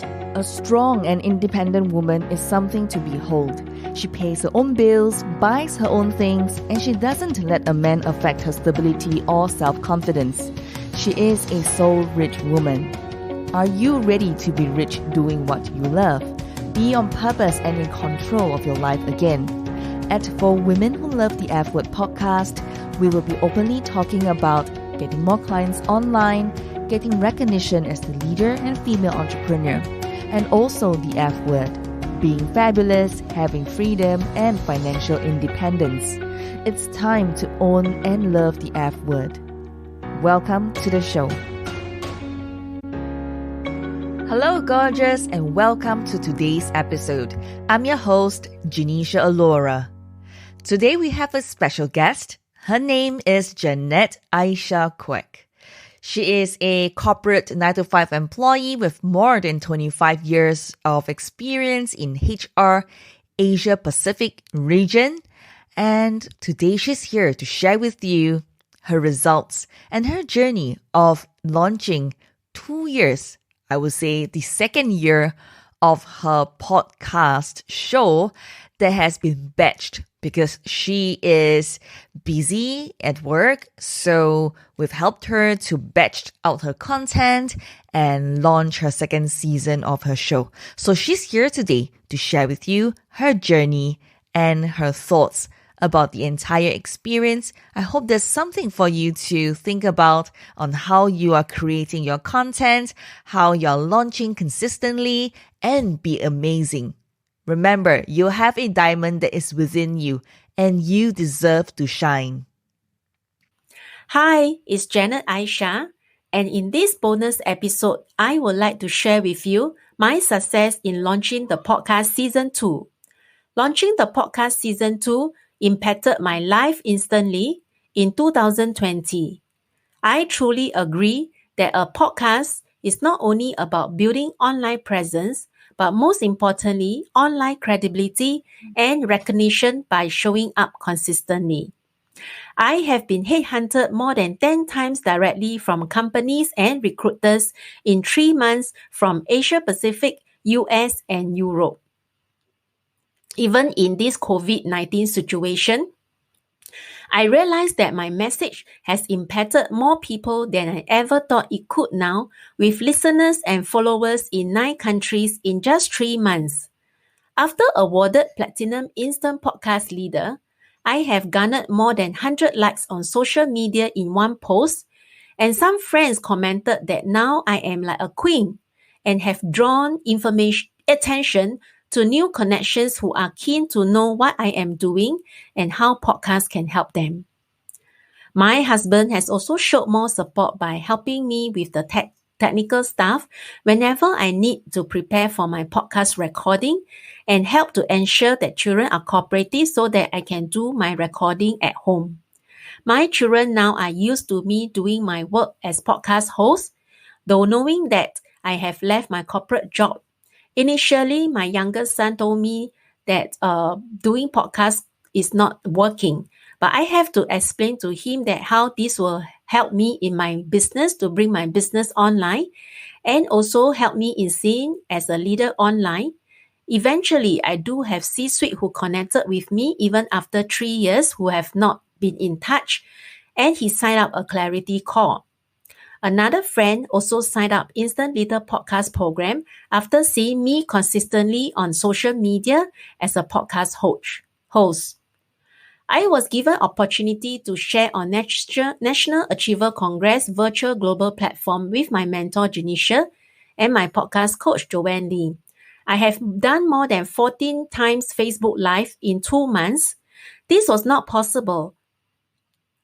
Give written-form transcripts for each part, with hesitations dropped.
A strong and independent woman is something to behold. She pays her own bills, buys her own things, and she doesn't let a man affect her stability or self-confidence. She is a soul-rich woman. Are you ready to be rich doing what you love? Be on purpose and in control of your life again. At For Women Who Love the F Word podcast, we will be openly talking about getting more clients online, getting recognition as the leader and female entrepreneur, and also the F word, being fabulous, having freedom, and financial independence. It's time to own and love the F word. Welcome to the show. Hello, gorgeous, and welcome to today's episode. I'm your host, Janisha Alora. Today we have a special guest. Her name is Jeanette Aisyah Quek. She is a corporate 9-to-5 employee with more than 25 years of experience in HR Asia Pacific region. And today she's here to share with you her results and her journey of launching 2 years, I would say the second year of her podcast show that has been batched because she is busy at work. So we've helped her to batch out her content and launch her second season of her show. So she's here today to share with you her journey and her thoughts about the entire experience. I hope there's something for you to think about on how you are creating your content, how you're launching consistently, and be amazing. Remember, you have a diamond that is within you, and you deserve to shine. Hi, it's Janet Aisyah, and in this bonus episode, I would like to share with you my success in launching the podcast season 2. Launching the podcast season 2 impacted my life instantly in 2020. I truly agree that a podcast is not only about building online presence, but most importantly, online credibility and recognition by showing up consistently. I have been headhunted more than 10 times directly from companies and recruiters in 3 months from Asia Pacific, US, and Europe. Even in this COVID-19 situation, I realized that my message has impacted more people than I ever thought it could now, with listeners and followers in 9 countries in just 3 months. After awarded Platinum Instant Podcast Leader, I have garnered more than 100 likes on social media in one post, and some friends commented that now I am like a queen and have drawn attention to new connections who are keen to know what I am doing and how podcasts can help them. My husband has also showed more support by helping me with the technical stuff whenever I need to prepare for my podcast recording and help to ensure that children are cooperative so that I can do my recording at home. My children now are used to me doing my work as podcast host, though knowing that I have left my corporate job. Initially, my youngest son told me that doing podcasts is not working, but I have to explain to him that how this will help me in my business to bring my business online and also help me in seeing as a leader online. Eventually, I do have C-suite who connected with me even after 3 years who have not been in touch, and he signed up a clarity call. Another friend also signed up Instant Leader Podcast Program after seeing me consistently on social media as a podcast host. I was given opportunity to share on National Achiever Congress virtual global platform with my mentor Janisha and my podcast coach Joanne Lee. I have done more than 14 times Facebook Live in 2 months. This was not possible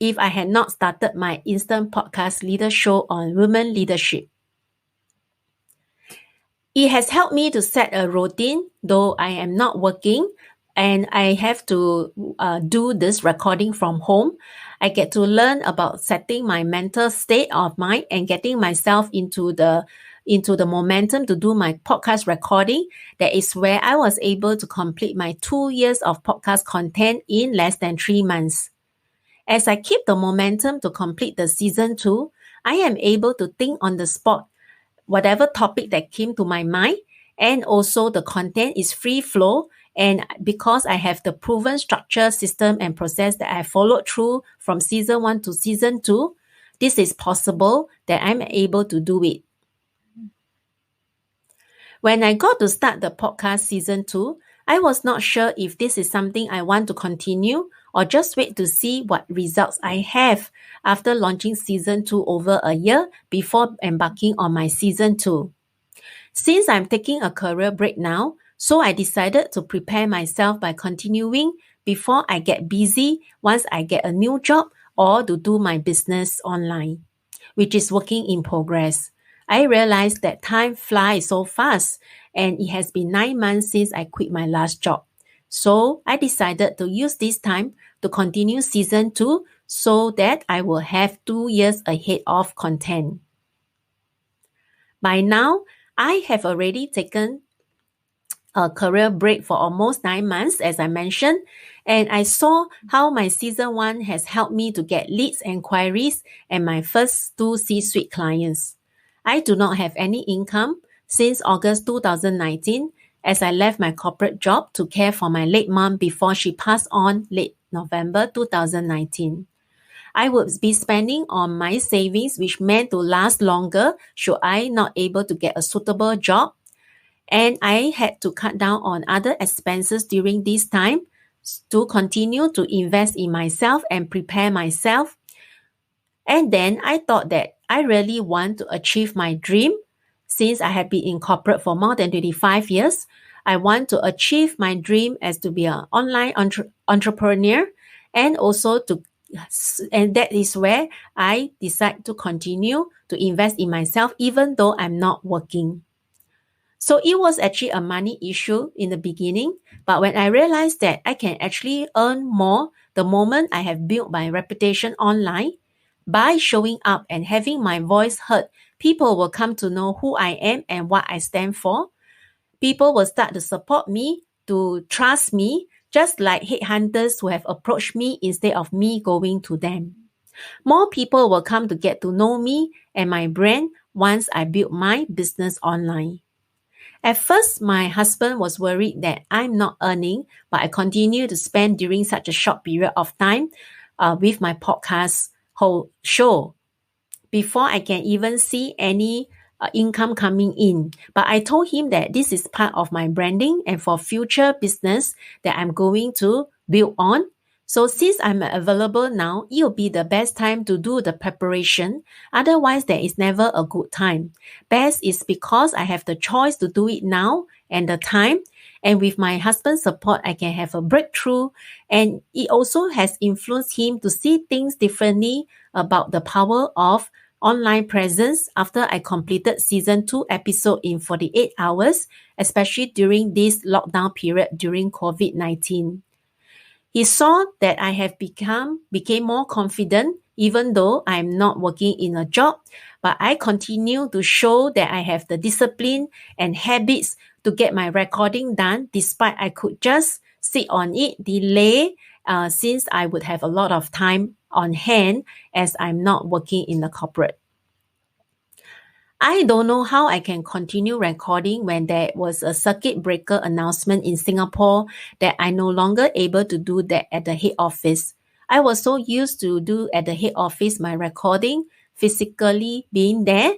if I had not started my instant podcast leader show on women leadership. It has helped me to set a routine, though I am not working and I have to do this recording from home. I get to learn about setting my mental state of mind and getting myself into the momentum to do my podcast recording. That is where I was able to complete my 2 years of podcast content in less than 3 months. As I keep the momentum to complete the season 2, I am able to think on the spot whatever topic that came to my mind. And also the content is free flow. And because I have the proven structure, system, and process that I followed through from season 1 to season 2, this is possible that I'm able to do it. When I got to start the podcast season 2, I was not sure if this is something I want to continue or just wait to see what results I have after launching season 2 over a year before embarking on my season 2. Since I'm taking a career break now, so I decided to prepare myself by continuing before I get busy once I get a new job or to do my business online, which is working in progress. I realized that time flies so fast and it has been 9 months since I quit my last job. So I decided to use this time to continue season 2 so that I will have 2 years ahead of content. By now, I have already taken a career break for almost 9 months, as I mentioned, and I saw how my season 1 has helped me to get leads and inquiries and my first 2 C-suite clients. I do not have any income since August 2019 as I left my corporate job to care for my late mom before she passed on late November 2019. I would be spending on my savings, which meant to last longer should I not able to get a suitable job. And I had to cut down on other expenses during this time to continue to invest in myself and prepare myself. And then I thought that I really want to achieve my dream. Since I have been in corporate for more than 25 years, I want to achieve my dream as to be an online entrepreneur and also and that is where I decide to continue to invest in myself even though I'm not working. So it was actually a money issue in the beginning, but when I realized that I can actually earn more the moment I have built my reputation online, by showing up and having my voice heard, people will come to know who I am and what I stand for. People will start to support me, to trust me, just like headhunters who have approached me instead of me going to them. More people will come to get to know me and my brand once I build my business online. At first, my husband was worried that I'm not earning, but I continue to spend during such a short period of time with my podcast whole show before I can even see any income coming in. But I told him that this is part of my branding and for future business that I'm going to build on. So since I'm available now, it'll be the best time to do the preparation. Otherwise, there is never a good time. Best is because I have the choice to do it now and the time. And with my husband's support, I can have a breakthrough. And it also has influenced him to see things differently about the power of online presence after I completed season 2 episode in 48 hours, especially during this lockdown period during COVID-19. He saw that I have became more confident even though I'm not working in a job, but I continue to show that I have the discipline and habits to get my recording done despite I could just sit on it, delay, since I would have a lot of time on hand as I'm not working in the corporate. I don't know how I can continue recording when there was a circuit breaker announcement in Singapore that I'm no longer able to do that at the head office. I was so used to do at the head office my recording, physically being there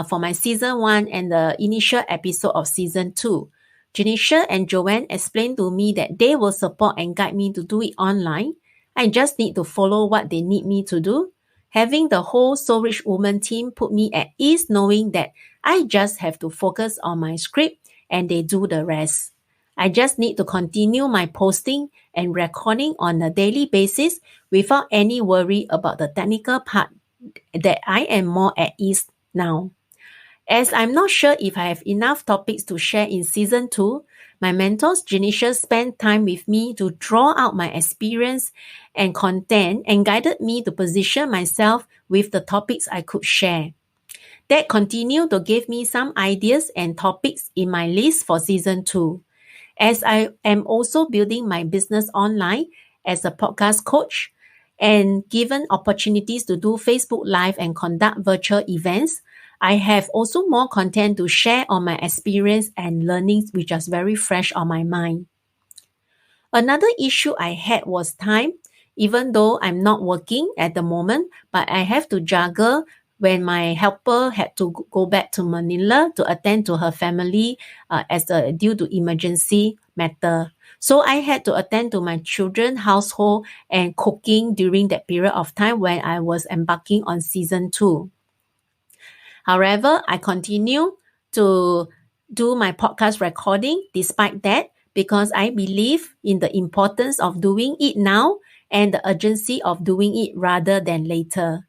for my season 1 and the initial episode of season 2. Janisha and Joanne explained to me that they will support and guide me to do it online. I just need to follow what they need me to do. Having the whole Soul Rich Woman team put me at ease knowing that I just have to focus on my script and they do the rest. I just need to continue my posting and recording on a daily basis without any worry about the technical part that I am more at ease now. As I'm not sure if I have enough topics to share in season 2, my mentors, Janisha, spent time with me to draw out my experience and content and guided me to position myself with the topics I could share. That continued to give me some ideas and topics in my list for season 2. As I am also building my business online as a podcast coach and given opportunities to do Facebook Live and conduct virtual events, I have also more content to share on my experience and learnings which is very fresh on my mind. Another issue I had was time. Even though I'm not working at the moment, but I have to juggle when my helper had to go back to Manila to attend to her family due to emergency matter. So I had to attend to my children, household, and cooking during that period of time when I was embarking on season 2. However, I continue to do my podcast recording despite that because I believe in the importance of doing it now and the urgency of doing it rather than later.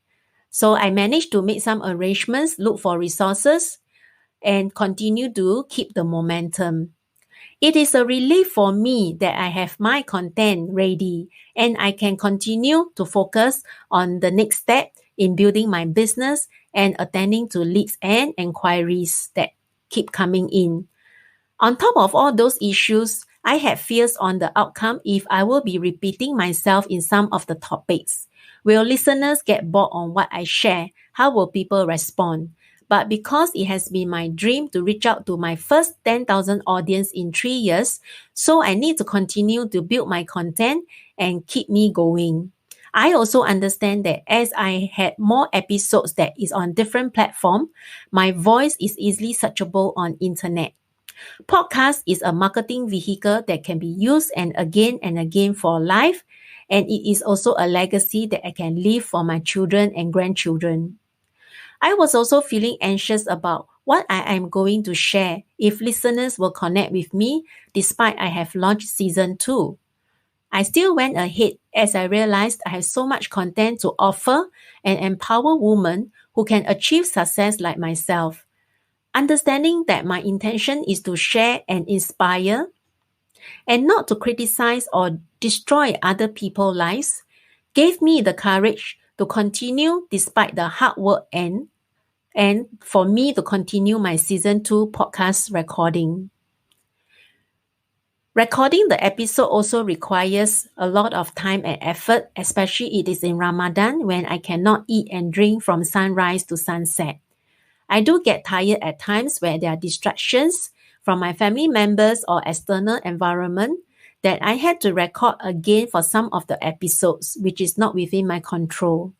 So I managed to make some arrangements, look for resources, and continue to keep the momentum. It is a relief for me that I have my content ready and I can continue to focus on the next step in building my business and attending to leads and inquiries that keep coming in. On top of all those issues, I had fears on the outcome if I will be repeating myself in some of the topics. Will listeners get bored on what I share? How will people respond? But because it has been my dream to reach out to my first 10,000 audience in 3 years, so I need to continue to build my content and keep me going. I also understand that as I had more episodes that is on different platform, my voice is easily searchable on internet. Podcast is a marketing vehicle that can be used and again for life, and it is also a legacy that I can leave for my children and grandchildren. I was also feeling anxious about what I am going to share if listeners will connect with me despite I have launched season 2. I still went ahead as I realized I have so much content to offer and empower women who can achieve success like myself. Understanding that my intention is to share and inspire and not to criticize or destroy other people's lives gave me the courage to continue despite the hard work and for me to continue my season 2 podcast recording. Recording the episode also requires a lot of time and effort, especially it is in Ramadan when I cannot eat and drink from sunrise to sunset. I do get tired at times where there are distractions from my family members or external environment that I had to record again for some of the episodes, which is not within my control.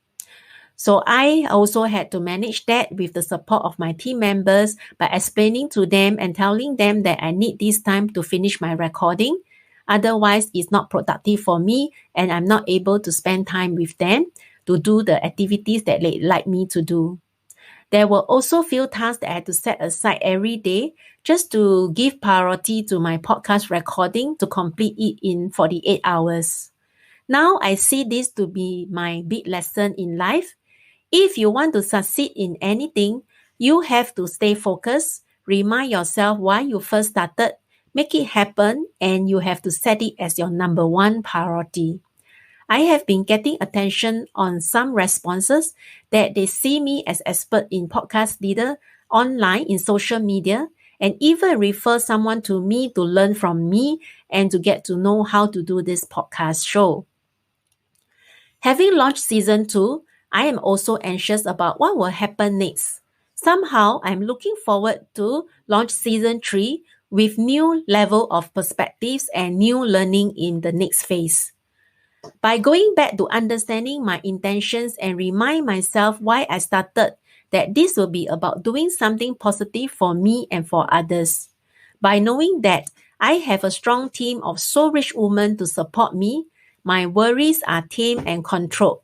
So I also had to manage that with the support of my team members by explaining to them and telling them that I need this time to finish my recording. Otherwise, it's not productive for me and I'm not able to spend time with them to do the activities that they like me to do. There were also few tasks that I had to set aside every day just to give priority to my podcast recording to complete it in 48 hours. Now I see this to be my big lesson in life. If you want to succeed in anything, you have to stay focused, remind yourself why you first started, make it happen, and you have to set it as your number one priority. I have been getting attention on some responses that they see me as expert in podcast leader online in social media and even refer someone to me to learn from me and to get to know how to do this podcast show. Having launched season 2, I am also anxious about what will happen next. Somehow, I'm looking forward to launch season 3 with new level of perspectives and new learning in the next phase. By going back to understanding my intentions and remind myself why I started, that this will be about doing something positive for me and for others. By knowing that I have a strong team of so-rich women to support me, my worries are tamed and controlled.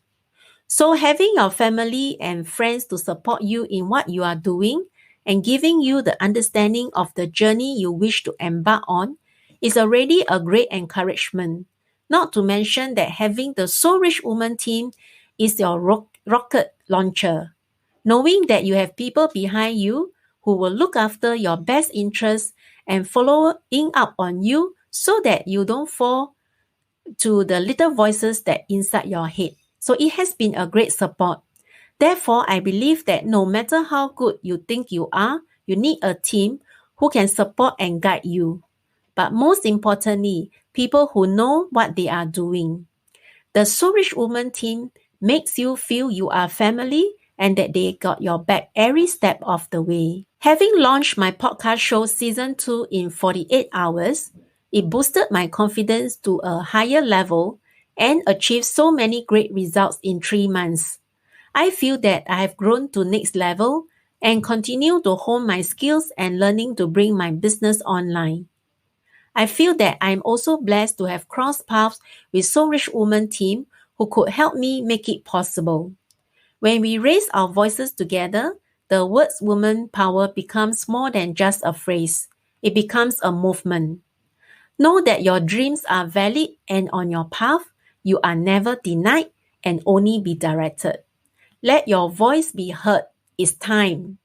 So having your family and friends to support you in what you are doing and giving you the understanding of the journey you wish to embark on is already a great encouragement. Not to mention that having the So-Rich Woman team is your rocket launcher. Knowing that you have people behind you who will look after your best interests and following up on you so that you don't fall to the little voices that inside your head. So it has been a great support. Therefore, I believe that no matter how good you think you are, you need a team who can support and guide you. But most importantly, people who know what they are doing. The So-Rich Woman team makes you feel you are family and that they got your back every step of the way. Having launched my podcast show Season 2 in 48 hours, it boosted my confidence to a higher level and achieved so many great results in 3 months. I feel that I have grown to next level and continue to hone my skills and learning to bring my business online. I feel that I'm also blessed to have crossed paths with So Rich Woman team who could help me make it possible. When we raise our voices together, the words woman power becomes more than just a phrase. It becomes a movement. Know that your dreams are valid and on your path, you are never denied and only be directed. Let your voice be heard. It's time.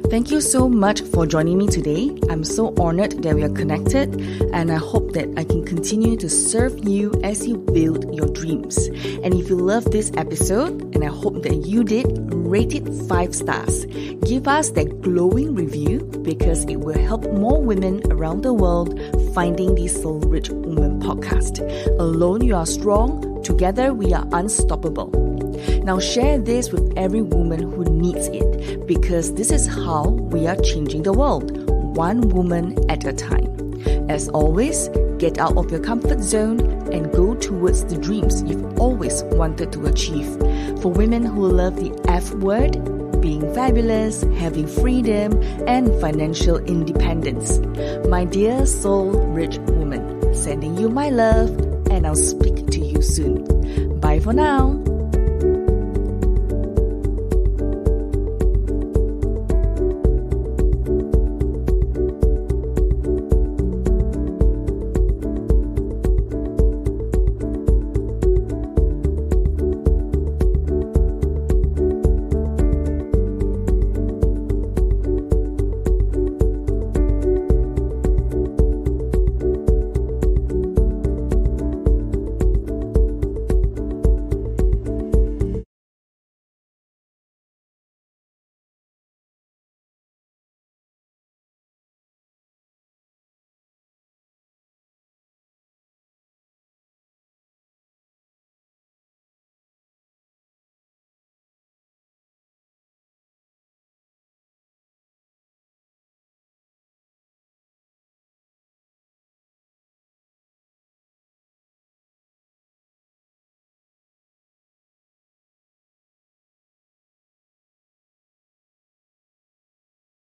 Thank you so much for joining me today. I'm so honored that we are connected, and I hope that I can continue to serve you as you build your dreams. And if you love this episode, and I hope that you did, rate it 5 stars. Give us that glowing review because it will help more women around the world finding the So Rich Woman podcast. Alone you are strong, together we are unstoppable. Now share this with every woman who needs it because this is how we are changing the world, one woman at a time. As always, get out of your comfort zone and go towards the dreams you've always wanted to achieve. For women who love the F word, being fabulous, having freedom, and financial independence. My dear soul rich woman, sending you my love, and I'll speak to you soon. Bye for now.